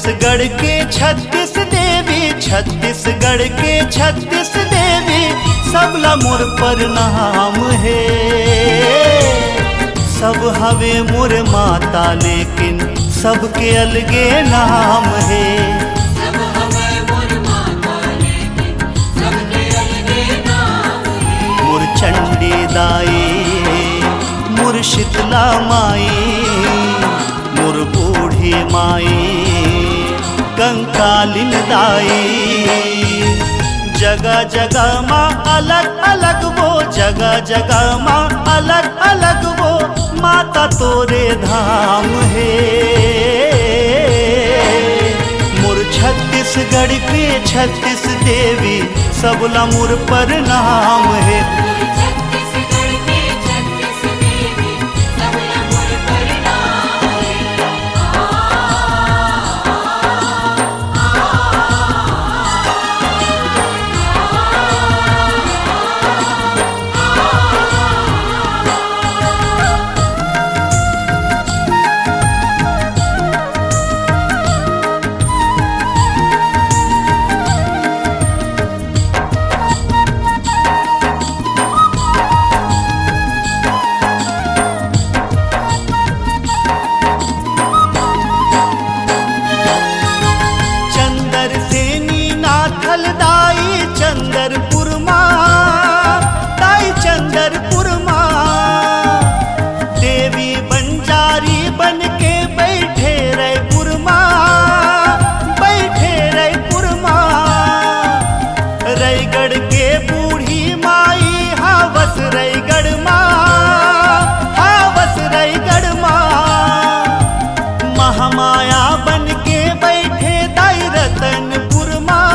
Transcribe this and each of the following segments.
छत्तीसगढ़ के 36 देवी, छत्तीसगढ़ के 36 देवी, सबला मोर पर नाम है। सब हवे मोर माता लेकिन सबके अलगे नाम है। सब हवे मोर माता लेकिन सबके अलगे नाम है। मोर चंडी दाई, मोर शीतला माई, मोर बूढ़ी माई, कंकालिन दाई। जगह जगह माँ अलग अलग वो, जगह जगह माँ अलग अलग वो, माता तोरे धाम है। मोर छत्तीसगढ़ के 36 देवी, सबला मोर पर नाम है। छत्तीसगढ़ के 36 देवी, सबला मोर पर नाम है। चंदरपुर माँ ताई, चंदरपुर माँ देवी बंजारी बन के बैठे रायपुर माँ, बैठे रायपुर माँ। रायगढ़ के बूढ़ी माई हावस रायगढ़ माँ, हावस रायगढ़ माँ। महामाया बन के बैठे दाई रतनपुर माँ,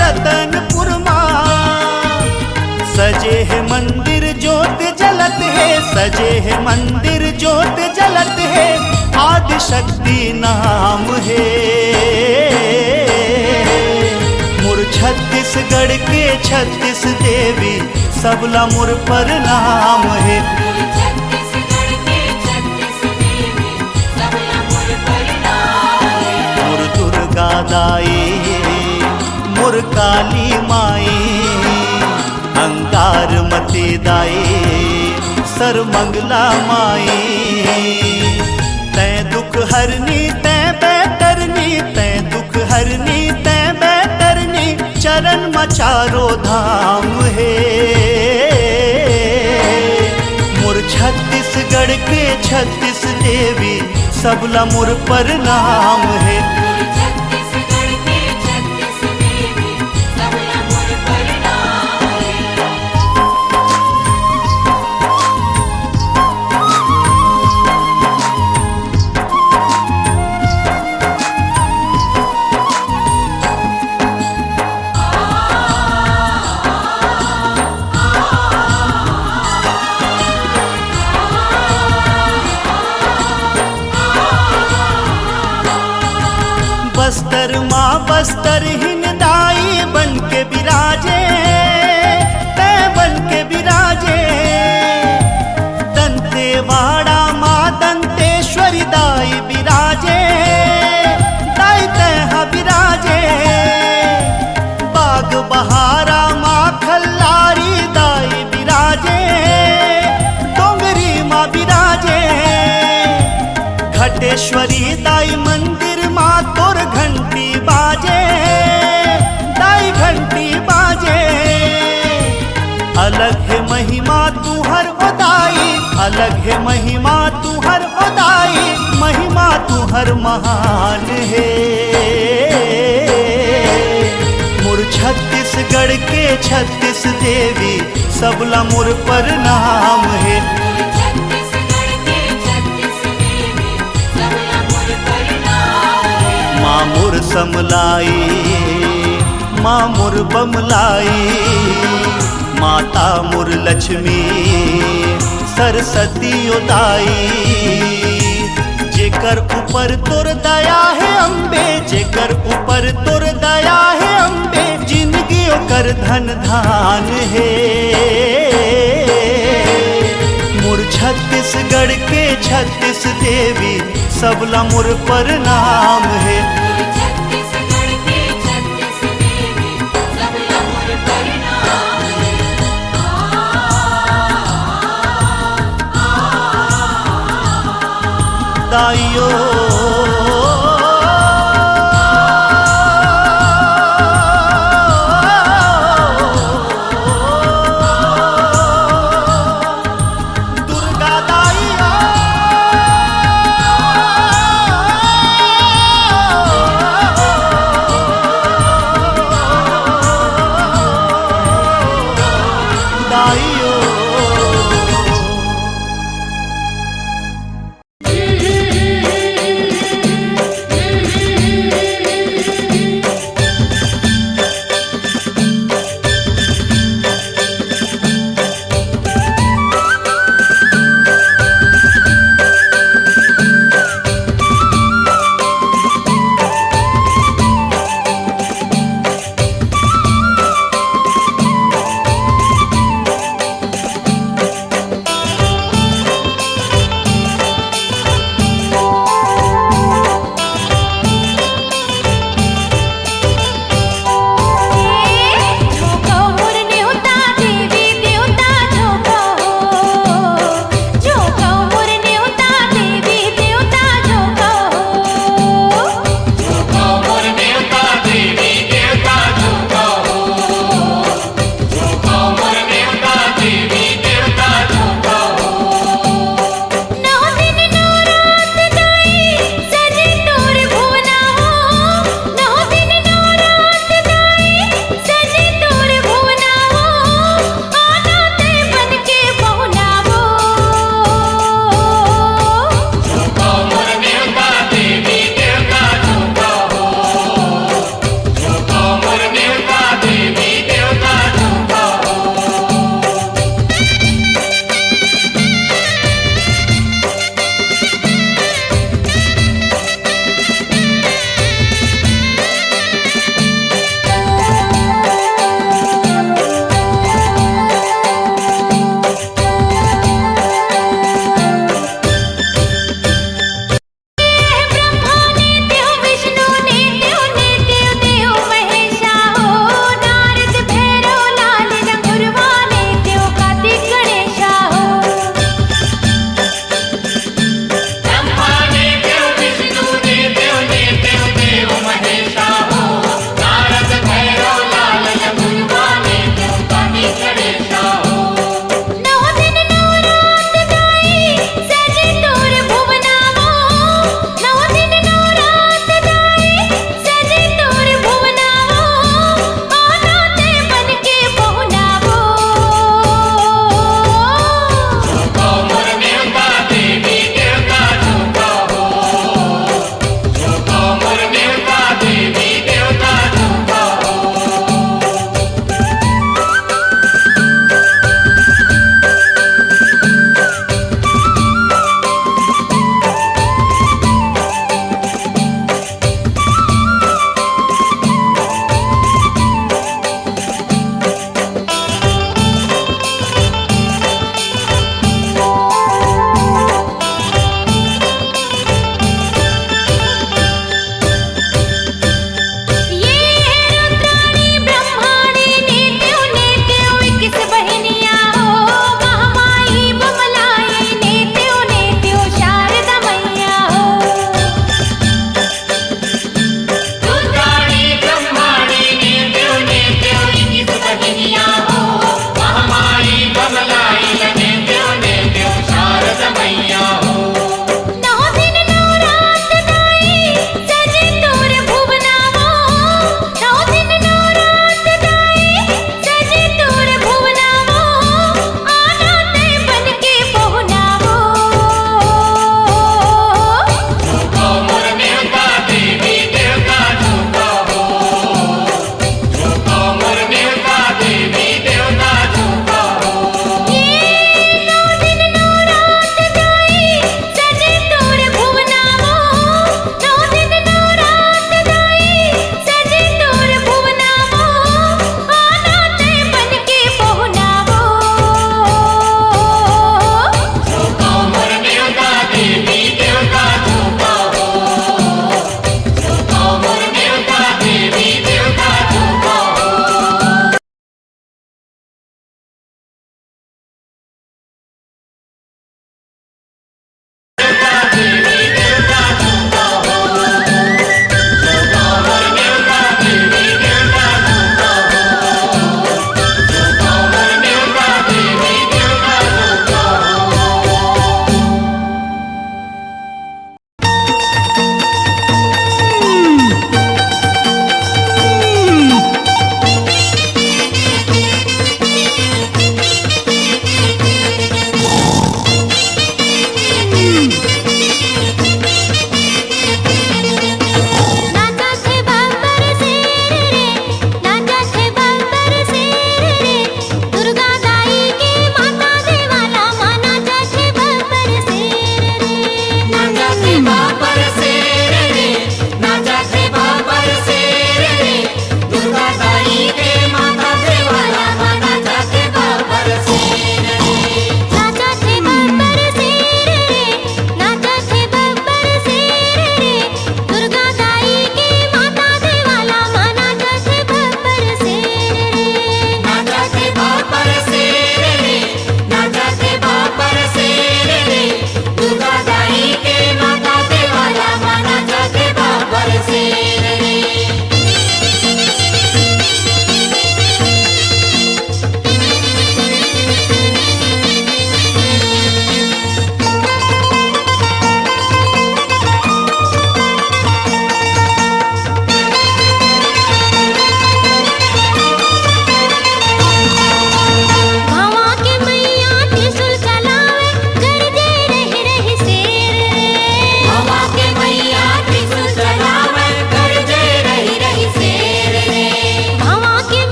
रतनपुर माँ। सजे है मंदिर ज्योत जलत है, सजे है मंदिर ज्योत जलत है, आदि शक्ति नाम है। मोर छत्तीसगढ़ के 36 देवी, सबला मोर पर नाम है। छत्तीसगढ़ के 36 देवी, सबला मोर पर नाम है। मोर दुर्गा दाई, मोर काली माई, अंगार मती दाई, सरमंगला माई। तैं दुख हरनी तैं बैतरनी, तैं दुख हरनी तैं बैतरनी, चरण मचारो धाम है। मोर छत्तीसगढ़ के 36 देवी, सबला मोर पर नाम है। बस्तर माँ बस्तर हिन दाई बन के विराजे, तै बन के विराजे। दंतेवाड़ा माँ दंतेश्वरी दाई विराजे, दाई तैहा विराजे। बाग बहारा माँ खल्लारी दाई विराजे, डोंगरी माँ विराजे। घटेश्वरी दाई मंदिर माँ तोर घंटी बाजे, दाई घंटी बाजे। अलग है महिमा तू हर उदाई, अलग है महिमा तू हर उदाई, महिमा तू हर महान है। मोर छत्तीसगढ़ के 36 देवी, सबला मोर पर नाम है। माँ मोर समलाई, माँ मोर बमलाई, माता मोर लक्ष्मी, सरस्वती उदाई। जेकर ऊपर तोर दया है अम्बे, जेकर ऊपर तोर दया है अम्बे, जिंदगी ओकर धन धान है। मोर छत्तीसगढ़ के 36 देवी, सबला मोर प्रणाम है। छत्तीसगढ़ के 36 देवी सबला मोर प्रणाम है। दाइयो दुर्गा दाइयो दाइयो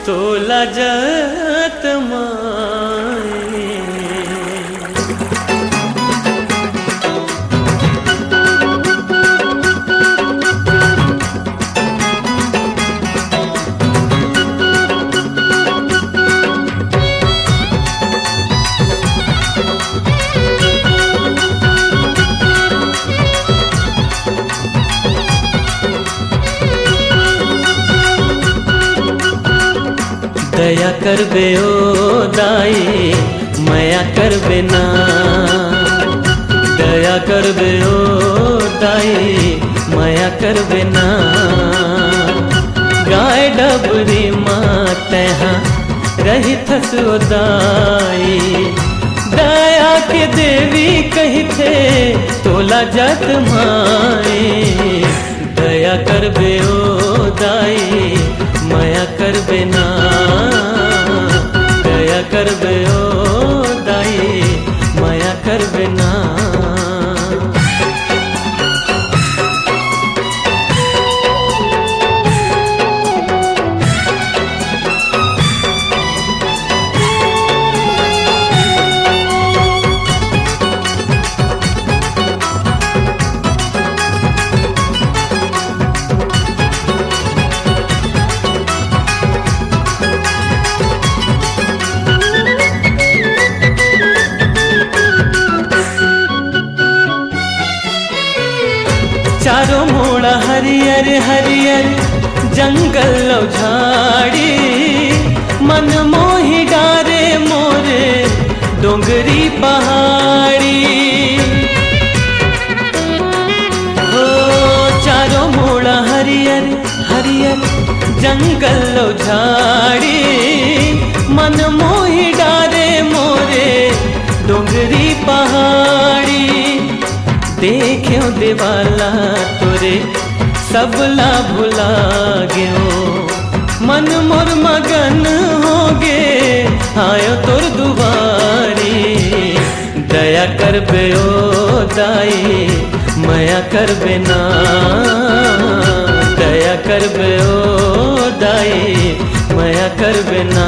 तोला जात माए। दया करबे ओ दाई मया करबे ना, दया करबे ओ दाई मया करबे ना। गाय डबरी माते हाँ रही थस ओ दाई, दया के देवी कही थे तोला जात माए। दया करबे ओ दाई मया करबे ना, दया करबे ओ दाई मया करबे ना। चारों मोड़ा हरियर हरियर जंगल झाड़ी, मन मोही डारे मोरे डोंगरी पहाड़ी। हो चारों मोड़ा हरियर हरियर जंगल झाड़ी, मन मोही डारे मोरे डोंगरी पहाड़ी। देख्यो देवाला तोरे सबला भुला गयो, मन मोर मगन हो गे आयो तोर दुआरी। दया करबे ओ दाई मया करबे ना, दया करबे ओ दाई मया करबे ना।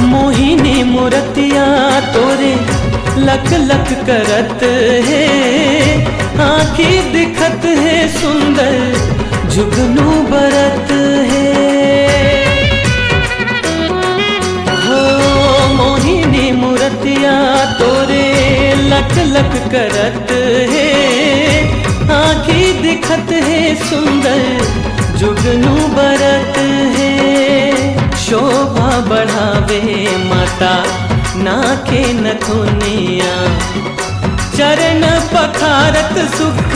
मोहिनी मूर्तिया तोरे लक लक करत है, आँखी दिखत है सुंदर जुगनू बरत है। हो मोहिनी मूर्तिया तोरे लक लक करत है, आँखी दिखत है सुंदर जुगनू बरत है। शोभा बढ़ावे माता नाके नथुनिया, चरण पखारत सुख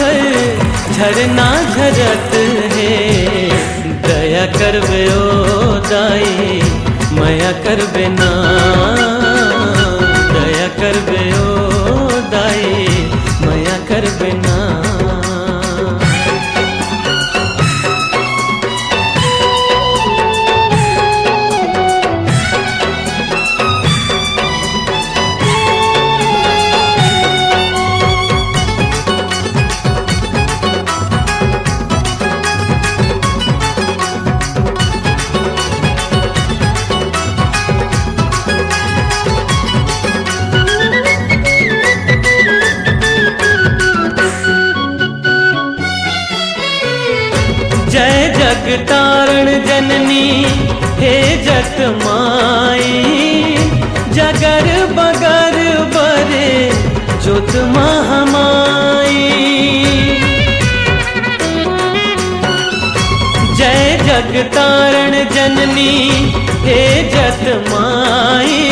झरना झरत है। दया करबे ओ दाई मया करबे ना, दया करबे ओ दाई मया करबे ना। जय जगतारण जननी हे जत माई, जगर बगर बरे जोत महामाई। जय जगतारण जननी हे जत माई,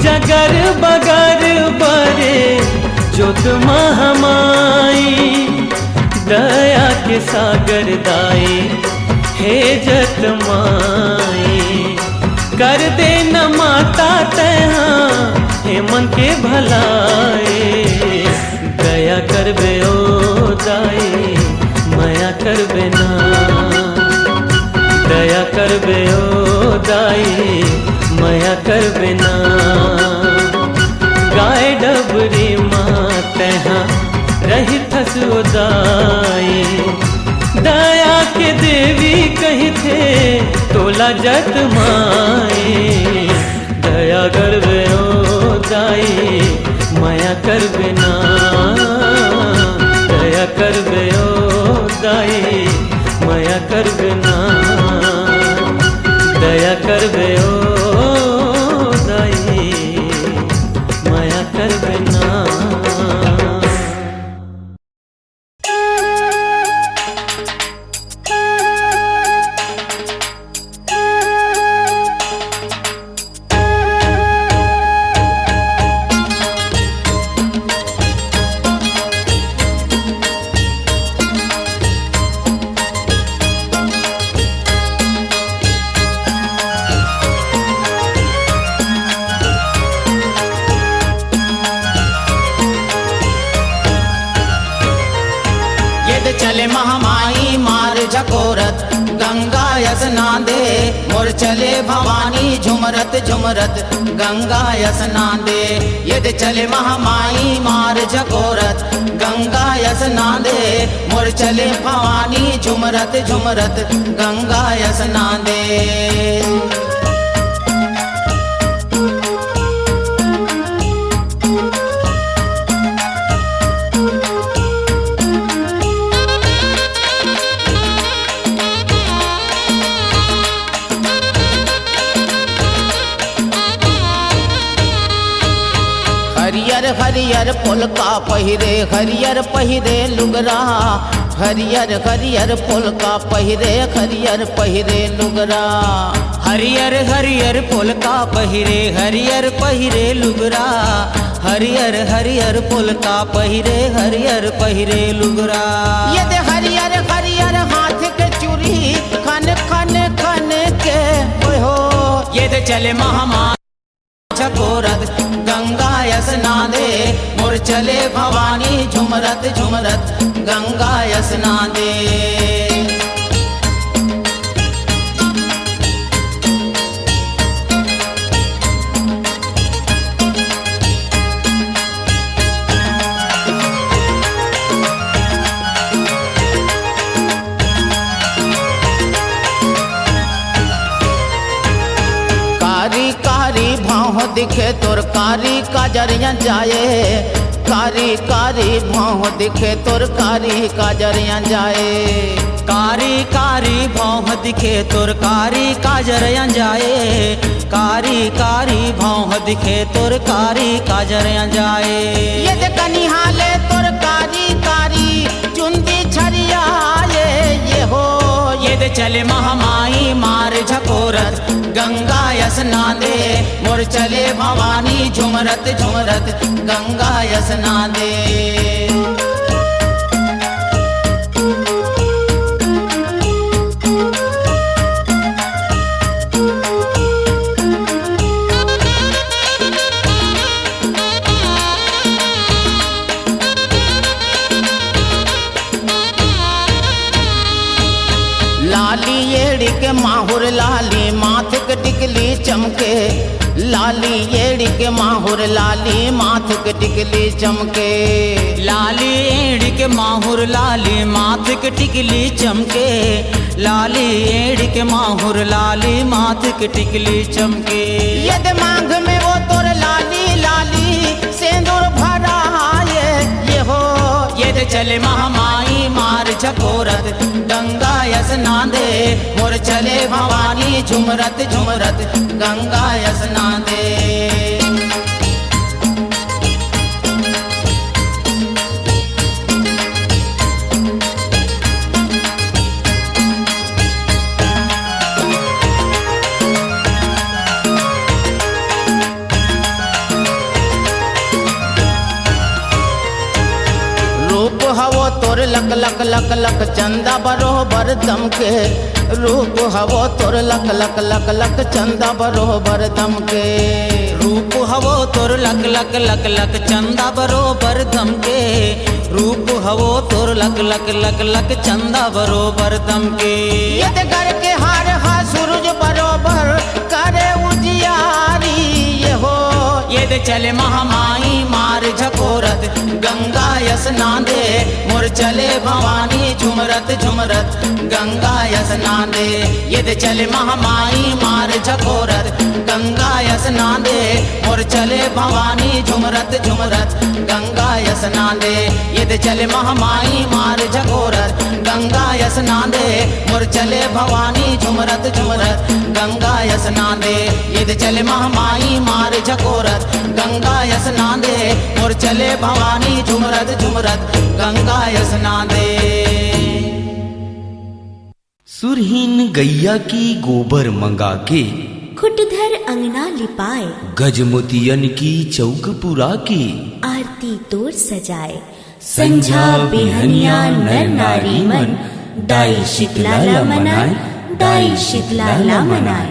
जगर बगर बरे जोत महामाई। दया के सागर दाई हे जत माई कर दे न माता तहा हे मन के भलाई दया करबे ओ दाई माया करबे ना दया करबे ओ दाई माया करबे ना गाय डबरी माँ तहा रही थस उदाई दया के देवी कही थे तोला जत माई दया करबे ओ दाई माया करबे ना दया करबे ओ दाई माया करबे ना दया करबे ओ दाई माया करबे ना। चले महामाई मार झकोरत गंगा यसना दे मोर चले भवानी झुमरत झुमरत गंगा यसना दे यदि चले महामाई मार झकोरत गंगा यसना दे मोर चले भवानी झुमरत झुमरत गंगा यसना दे। हरियर हरियर पुलका पहिरे हरियर पहिरे लुगरा हरियर हरियर पुलका पहिरे हरियर पहिरे लुगरा हरियर हरियर पुलका पहिरे हरियर पहिरे लुगरा हरियर हरियर पुलका पहिरे हरियर पहिरे लुगरा यदि हरियर हरियर हाथ के चूड़ी खन खन खन के हो यदि चले महामाई झकोरत गंगा यसना दे मोर चले भवानी झुमरत झुमरत गंगा यसना दे। कारी कारी भाव दिखे तोर कारी काजरिया जाए कारी कारी भाव दिखे तोर कारी काजरिया जाए कारी कारी भाव दिखे तोर कारी काजरिया जाए कारी कारी भाव दिखे तोर कारी काजरिया जाए यदि कनिहाले तोर कारी कारी चुंदी छरिया ये हो यदि चले महामाई मार झकोरत गंगा यसना दे मोर चले भवानी झुमरत झुमरत गंगा यसना दे। लाली एड़ी के माहुर लाली माथ के टिकली चमके लाली एड़ी के माहुर लाली माथ के टिकली चमके लाली एड़ी के माहुर लाली माथ के टिकली चमके लाली एड़ी के माहुर लाली माथ के टिकली चमके यदि मांग में वो तोर लाली लाली सिंदूर भरा ये हो यदि चले महामाई मार झकोरत गंगा यसना दे मोर चले भवानी झुमरत झुमरत गंगा यसना दे। रूप हवो तो तोर लक लक लक लक चंदा बरोबर दम के, रूप हवो तोर लक लक लक लक चंदा बरोबर दम के। रूप हवो तोर लक लक लक लक चंदा बरोबर दम के, रूप हवो तोर लक लक लक लक चंदा बरोबर दम के। ये घर के हार हा सूरज बरोबर करे उजियारी ये हो। ये चले महामाई मार झकोरत गंगा स्नान दे, मोर चले भवानी झुमरत झुमरत गंगा स्नान दे। ये चले महामाई मार झकोरत गंगा स्नान दे, मोर चले भवानी झुमरत झुमरत गंगा स्नान दे। ये चले महामाई मार झकोरत गंगा स्नान दे, मोर चले भवानी झुमरत झुमरत गंगा स्नान दे। ये चले महामाई मार झकोरत गंगा स्नान दे, मोर चले भवानी झुमरत झुमरत गंगा स्नान दे। सुरहीन गैया की गोबर मंगा के, खुटधर अंगना लिपाए, गजमोतियन की चौक पुरा के, आरती तोर सजाए। संझा बिहनिया नर नारी मन, दाई शीतला मनाए, दाई शीतला मनाए।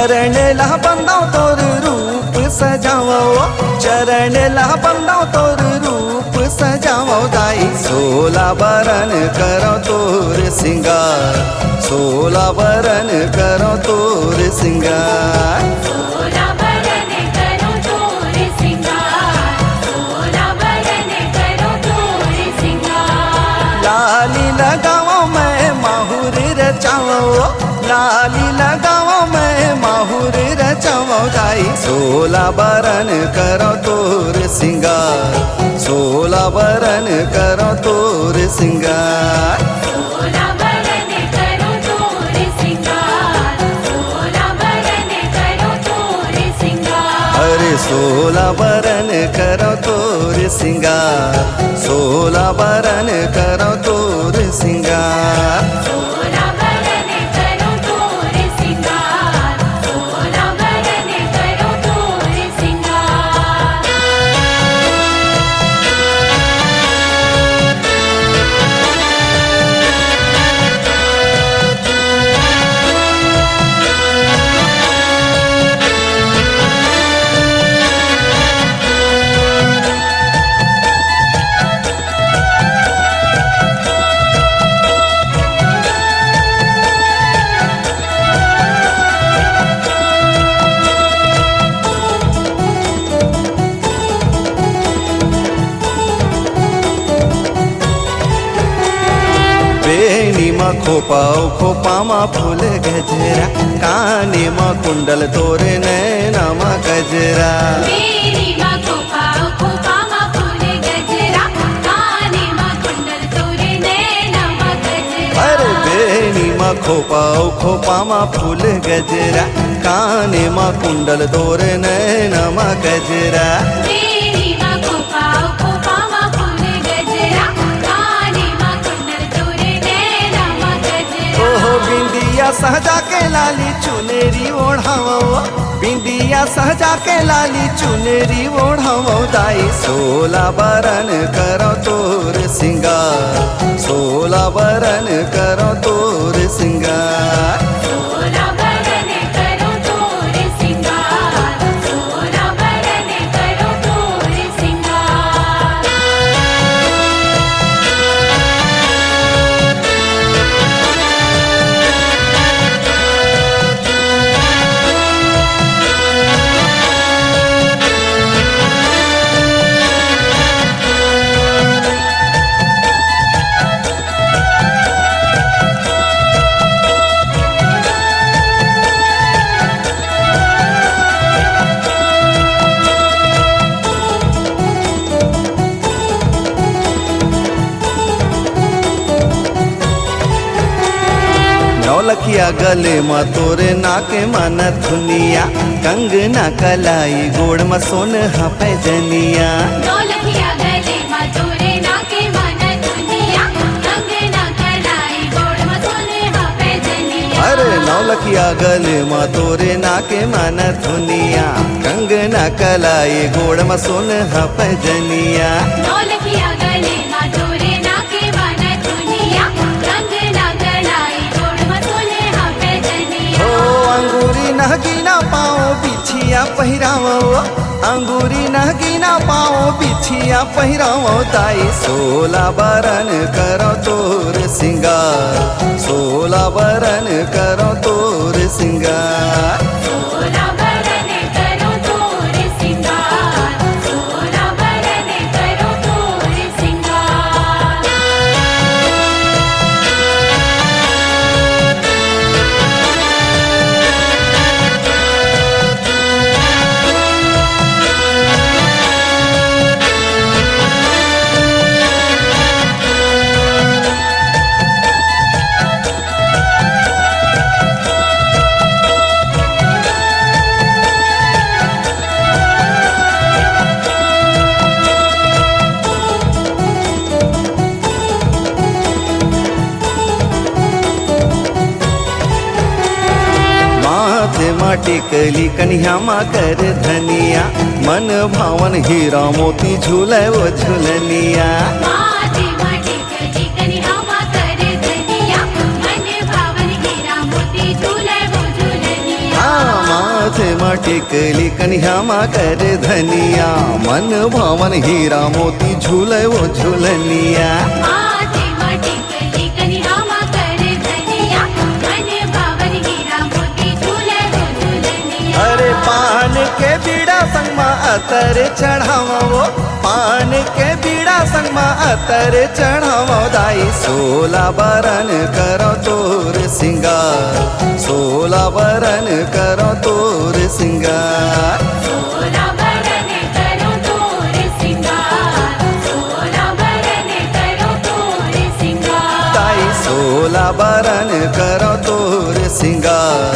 चरण ला बंदाओ तोर रूप सजाओ, चरण ला बंदाओ तोर रूप सजाओ दाई। 16 बरन करो तोर सिंगार, 16 बरन करो तोर सिंगार। 16 बरन करो तोर सिंगार, 16 बरन करो तोर सिंगार। लाली लगाओ मैं माहुर रचाओ, लाली लगाओ मैं माहुर रचाओ दाई। 16 बरन करो तोर सिंगार, 16 बरन करो तोर सिंगार। 16 बरन करो तोर सिंगार, 16 बरन करो तोर सिंगार। अरे 16 बरन करो तोर सिंगार, 16 बरन करो तोर सिंगार। 16 बरन करो तोर सिंगार, 16 बरन करो तोर सिंगार। बेनी मा खोपाओ खोपा मा फूल गजरा, काने मा कुंडल तोरे नैना मा गजरा। मेरी माँ को पाओ खोपा माँ फूल गजरा, काने माँ कुंडल तोरे नैना माँ गजरा। अरे बेनी मा खोपाओ खोपा मा फूल गजरा, काने मा कुंडल तोरे नैना मा गजरा। मेरी माँ को पाओ खोपा माँ फूल गजरा, काने माँ कुंडल तोरे नैना माँ गजरा। ओहो बिंदिया सहजा के लाली चुनेरी ओढ़ाओ, बिंदिया सहजा के लाली चुनेरी ओढ़ाओ दाई। 16 बरन करो तोर सिंगार, 16 बरन करो तोर सिंगार। 16 बरन करो तोर सिंगार, 16 बरन करो तोर सिंगार। नौलखिया गले मा तोरे नाके मन धुनिया, कंगना कलाई गोड़ मा सोन हा पैजनिया। नौलखिया गले माँ तोरे नाके मन दुनिया, कंगना कलाई गोड़ में सोने हा पैजनिया। अरे नौलखिया गले मा तोरे नाके मन धुनिया, कंगना कलाई गोड़ मा सोन हा पैजनिया। नौलखिया गले माँ तोरे नाके मन दुनिया, कंगना कलाई गोड़ में सोने हा पैजनिया। ओ अंगूरी नहगीना पाओ बिछिया पहिराओ, अंगूरी नहगीना पाओ बिछिया पहिराओ दाई। 16 बरन करो तोर सिंगार, 16 बरन करो तोर सिंगार। 16 बरन करो तोर सिंगार, 16 बरन करो तोर सिंगार। माटी कली कन्या मा कर धनिया, मन भावन हीरा मोती झूले वो झूलनिया। माटी माटी कली कन्या मा कर धनिया, मन भावन हीरा मोती झूले वो झूलनिया। हाँ माथे मा टेकली कन्या मा कर धनिया मन भावन हीरा मोती झूले वो झूलनिया माथे मटिकली कन्या कर धनिया मन भावन हीरा मोती झूले वो झूलनिया। अरे पान के बीड़ा संग मा अतर चढ़ावा वो पान के बीड़ा संग मा अतर चढ़ावा दाई 16 बरन करो तोर सिंगार 16 बरन करो तोर सिंगार 16 बरन करो तोर सिंगार 16 बरन करो तोर सिंगार। दाई 16 बरन करो तोर सिंगार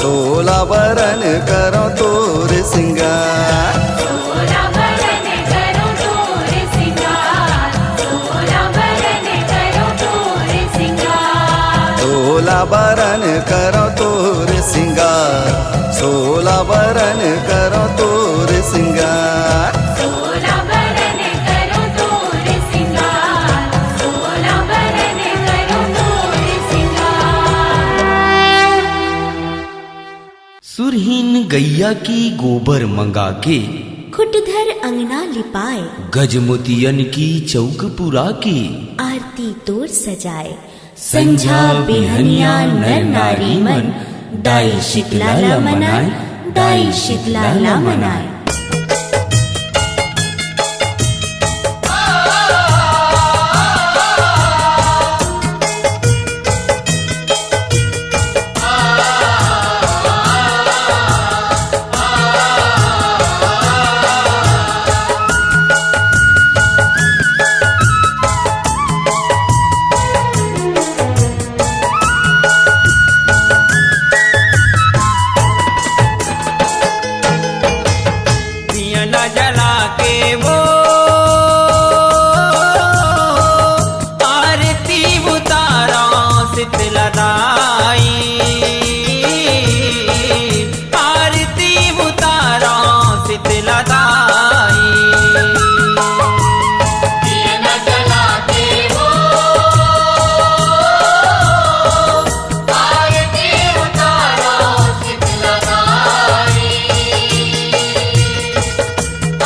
16 बरन करो तोर सिंगार 16 बरन करो तोर सिंगार 16 बरन करो तोर सिंगार। 16 बरन करो तोर सिंगार 16 बरन करो तोर सिंगार 16 बरन करो तोर सिंगार 16 बरन करो तोर सिंगार। सुरहीन गैया की गोबर मंगा के खुटधर अंगना लिपाए गजमोतियन की चौक पुरा के आरती तोर सजाए संझा बिहनिया नर नारी मन दाई शीतला ला मनाए दाई शीतला ला मनाए। दिया न जला के वो आरती उतारा शीतला दाई आरती उतारा शीतला दाई दिया न जला के वो आरती उतारा शीतला दाई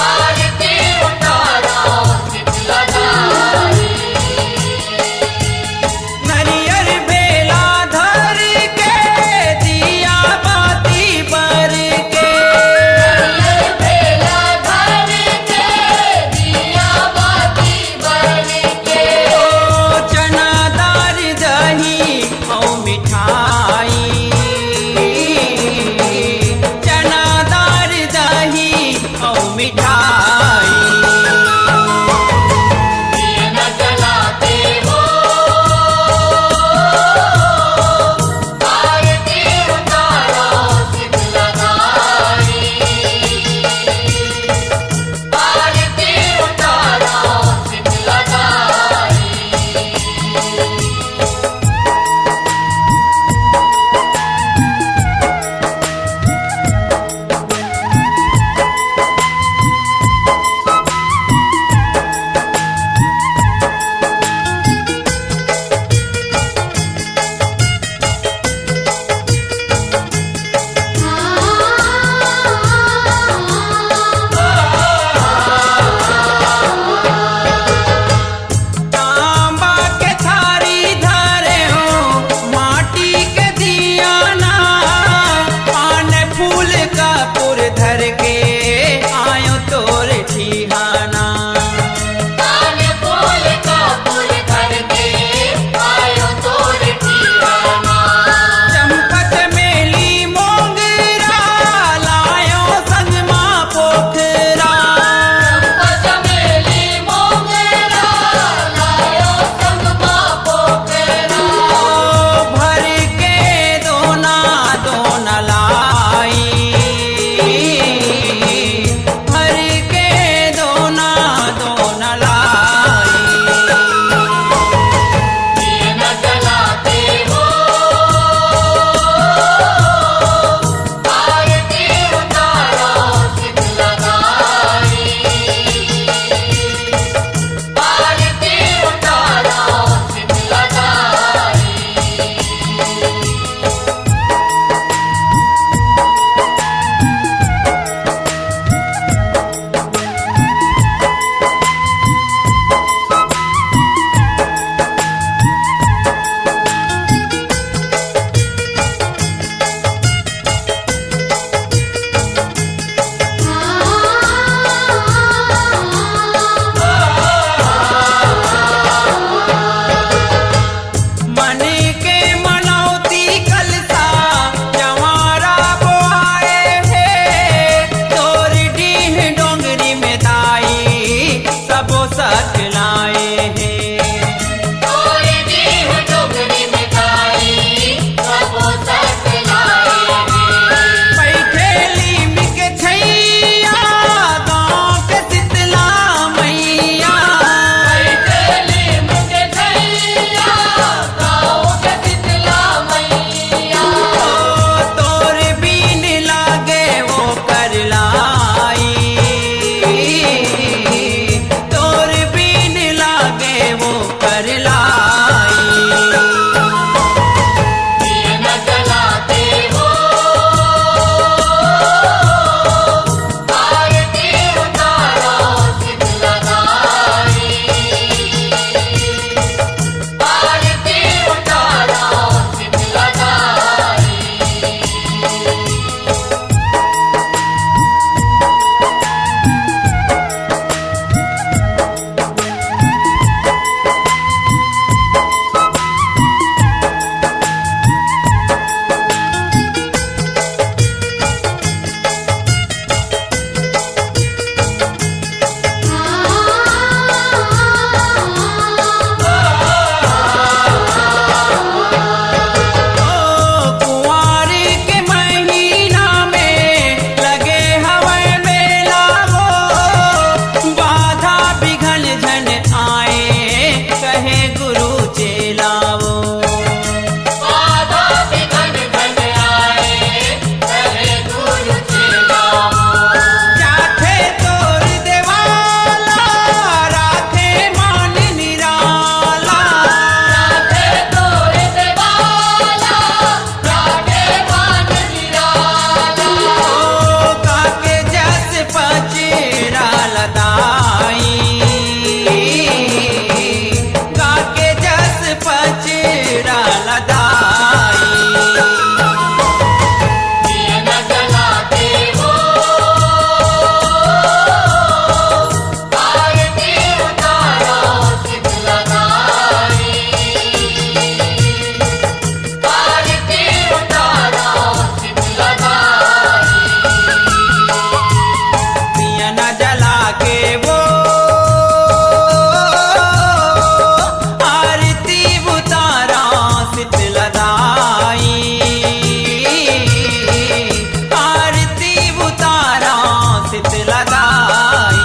आरती उतारा शीतला दाई। नरियर बेला धर के दिया बाती बर के नरियर बेला धर के दिया बाती बर के ओ चना दार दही औ मिठाई चना दार दही औ मिठाई दिया न जलाते हो आरती उतारो शीतला दाई आरती उतारो शीतला दाई। शीतला दाई।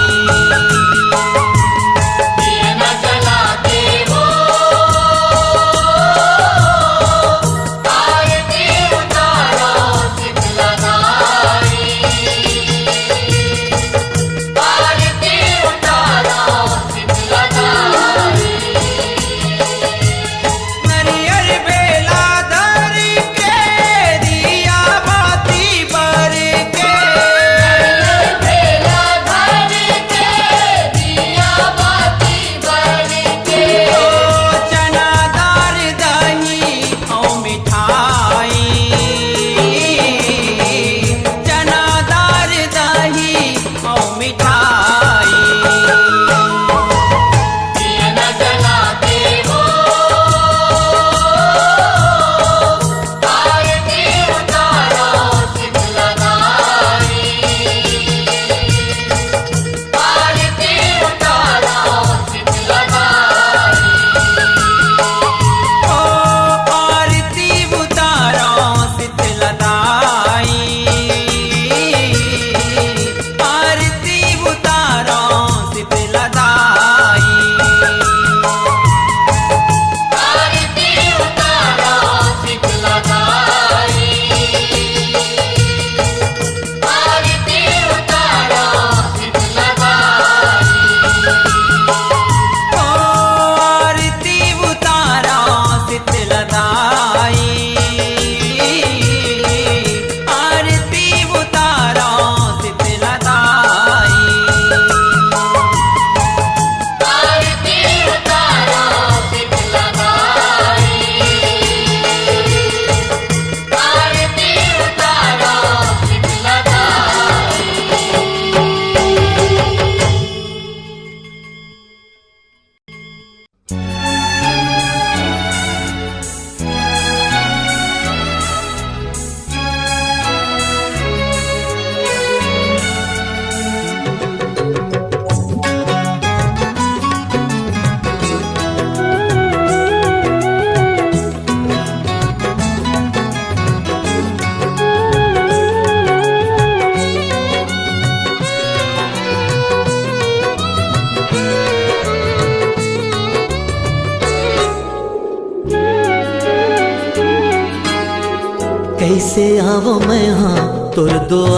कैसे आवो मैं हाँ तोर दुआर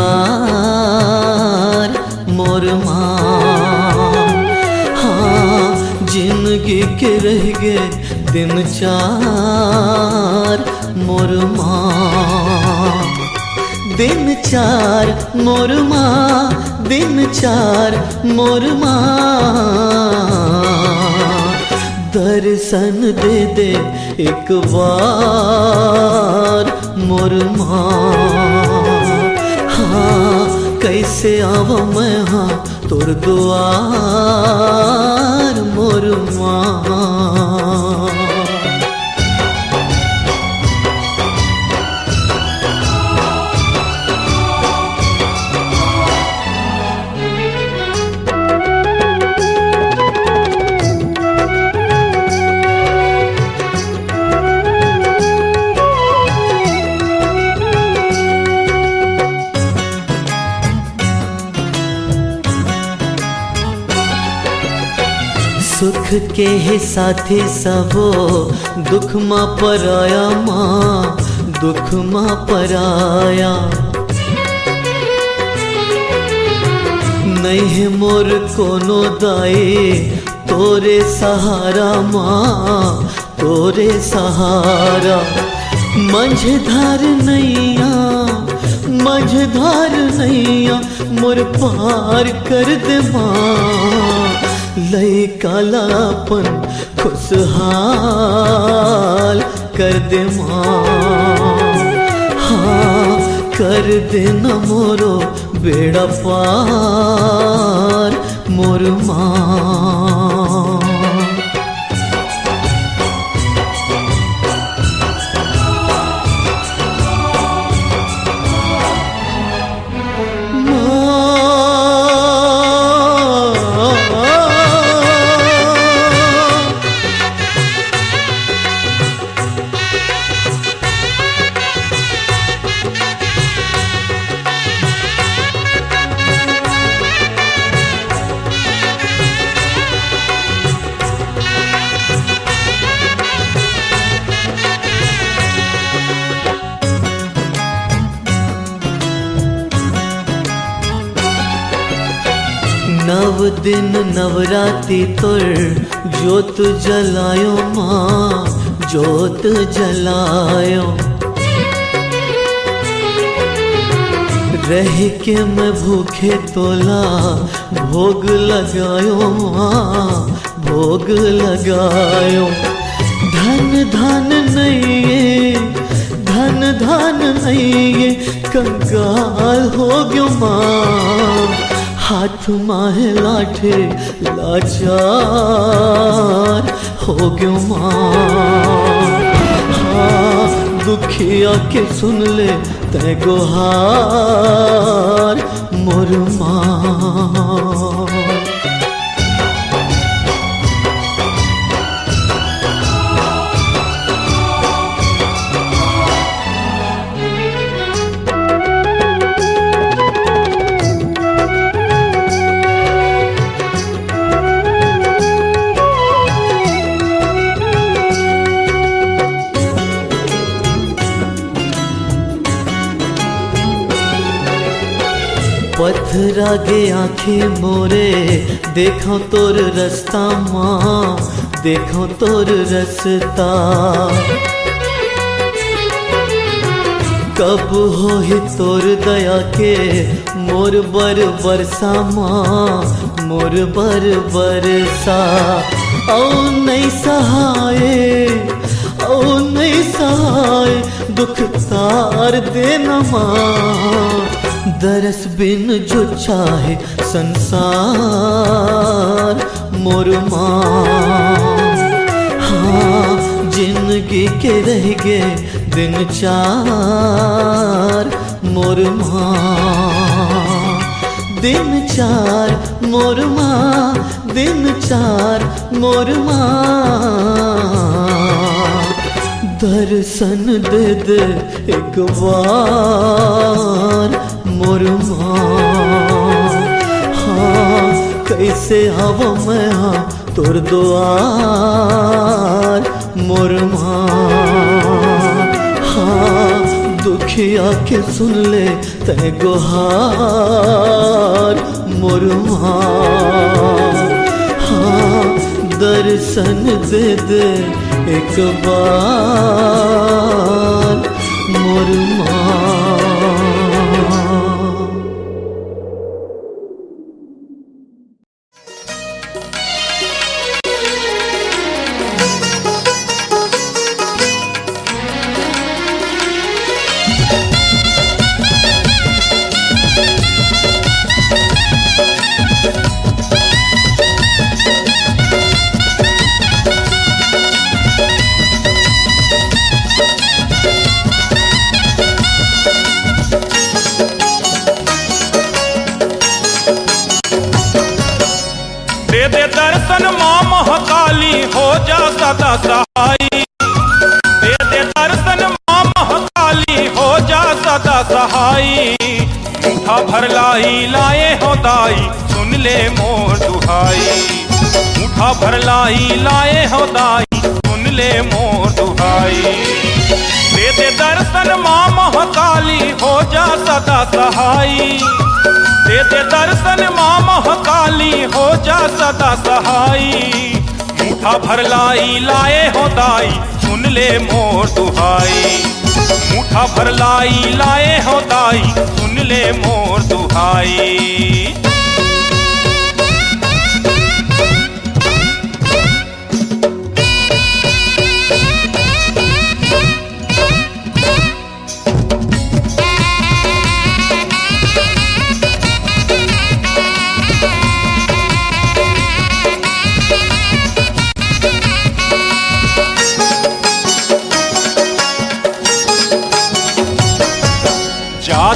मोर माँ। हाँ जिंदगी के रह गए दिन चार मोर माँ। दिन चार मोर माँ, दिन चार मोर माँ। दर्शन दे दे एक बार मोर माँ। हाँ कैसे आवा मैं हाँ तोर दुआर मोर माँ। सुख के ही साथी सबो दुख माँ पराया माँ, दुख माँ पराया। नहीं है मोर कोनो दाई तोरे सहारा माँ, तोरे सहारा। मंझधार नैया, मंझधार नैया मोर पार कर दे माँ। लई कालापन खुशहाल कर दे माँ। हाँ कर दे न मोरो बेड़ा पार मोर माँ। नव दिन नवरात्रि तोर जोत जलायो माँ जोत जलायो। रह के मैं भूखे तोला भोग लगायो माँ भोग लगायो। धन धन नहीं धन धन नहीं कंगाल हो गयो माँ हाथ माहे लाठे लाचार हो गयो माँ। हाँ दुखिया के सुन ले तै गुहार मोर माँ। पत्थरा गे आँखें मोरे देखो तोर रास्ता माँ देखो तोर रास्ता। कब हो ही तोर दया के मोर बर बरसा माँ मोर बर बरसा। औ नहीं सहाय औ नहीं सहाय दुख तार देना माँ। दरस बिन जो चाहे संसार मोर माँ। हाँ जिंदगी के रह गए दिन चार मोर माँ। दिन चार मोर माँ दिन चार मोर माँ। दर्शन दे दे एक बार मोर माँ। हाँ कैसे आवो मैं हाँ तोर द्वार मोर माँ। हाँ दुखिया के सुन ले तै गुहार मोर माँ। हाँ दर्शन दे दे एक बार मोर माँ। सदा सहाई दे दे दर्शन माँ महाकाली हो जा सदा सहाई। मुठा भर लाई लाए हो दाई सुन ले मोर दुहाई। मुठा भर लाई लाए हो दाई सुन ले मोर दुहाई। दे दे दर्शन माँ महाकाली हो जा सदा सहाई। दे दे दर्शन माँ महाकाली हो जा सदा सहाई। मुठा भर लाई लाए हो दाई सुन ले मोर दुहाई। मुठा भर लाई लाए हो दाई सुन ले मोर दुहाई।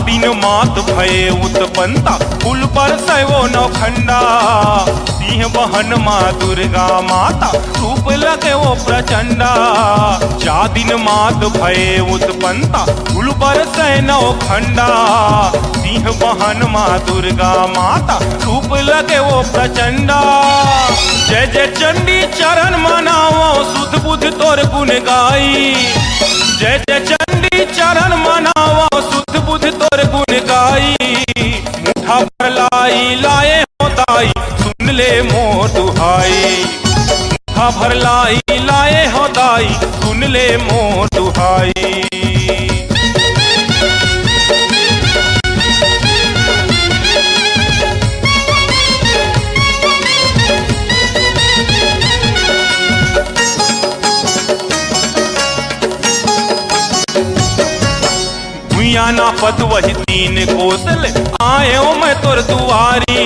दिन मात भये उत्पन्ता कुल पर सैवो नौखंडा। सिंह बहन माँ दुर्गा माता रूप लगे वो प्रचंडा। जा दिन मात भये उत्पन्ता कुल पर सै नौखंडा। सिंह बहन माँ दुर्गा माता रूप लगे वो प्रचंडा। जय जय चंडी चरण मनावो सुध बुध तोर गुण गाई। जय जय चंडी चरण मनावो सुध बुध तोर गुण गाई। मुठा भर लाई लाए हो दाई सुन ले मोर दुहाई। मुठा भर लाई लाए हो दाई सुन ले मोर दुहाई। ना पत वही 3 कोसल आयो मैं तोर दुआरी।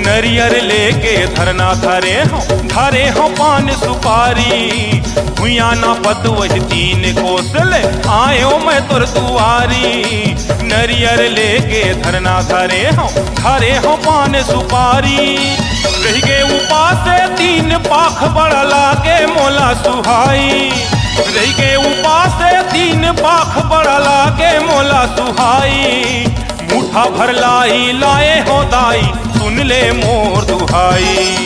नरियर लेके धरना धरे हो पान सुपारी। हुआ ना पत वही 3 कोसल आयो मैं तोर दुआरी। नरियर लेके धरना धरे हो पान सुपारी। रह गए उपास 3 पाख बड़ा लागे मोला सुहाई। रह गए उपास 3 पाख बड़ा लागे मोला सुहाई। मुठा भर लाई लाए हो दाई सुन ले मोर दुहाई।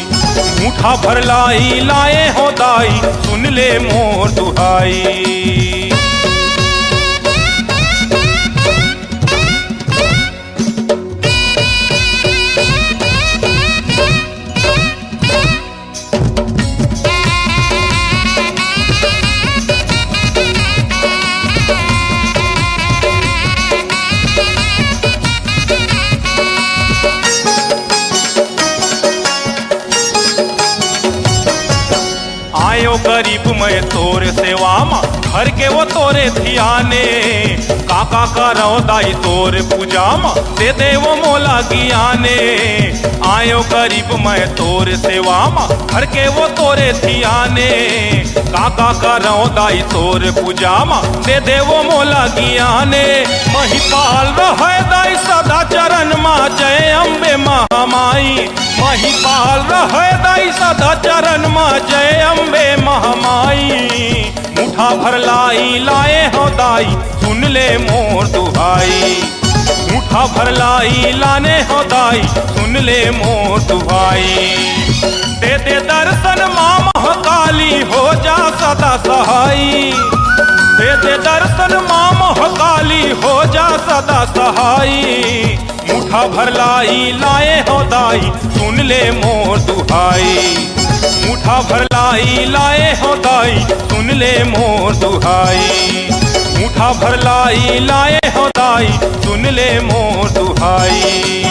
मुठा भर लाई लाए हो दाई सुन ले मोर दुहाई। आयो गरीब मैं तोरे सेवा मा घर के वो तोरे धियाने। काका करो दाई तोरे पूजा मा दे दे वो मोला ज्ञाने। आयो गरीब मैं तोरे सेवा मा घर के वो तोरे धियाने। काका करो दाई तोरे पूजा मा दे दे वो मोला ज्ञाने। महिपाल रहे दाई सदा चरण मा जय अम्बे महामाई। महिपाल रहे दाई सदा चरण मा जय अम्बे महामाई। मुठा भर लाई लाए हो दाई सुन ले मोर दुहाई। मुठा भर लाई लाने हो दाई सुन ले मोर दुहाई। दे दे दर्शन माँ महाकाली हो जा सदा सहाई। दे दे दर्शन माँ महाकाली हो जा सदा सहाई। मुठा भर लाई लाए हो दाई सुन ले मोर दुहाई। मुठा भर लाई लाए हो दाई सुन ले मोर दुहाई। मुठा भर लाई लाए हो दाई सुन ले मोर दुहाई।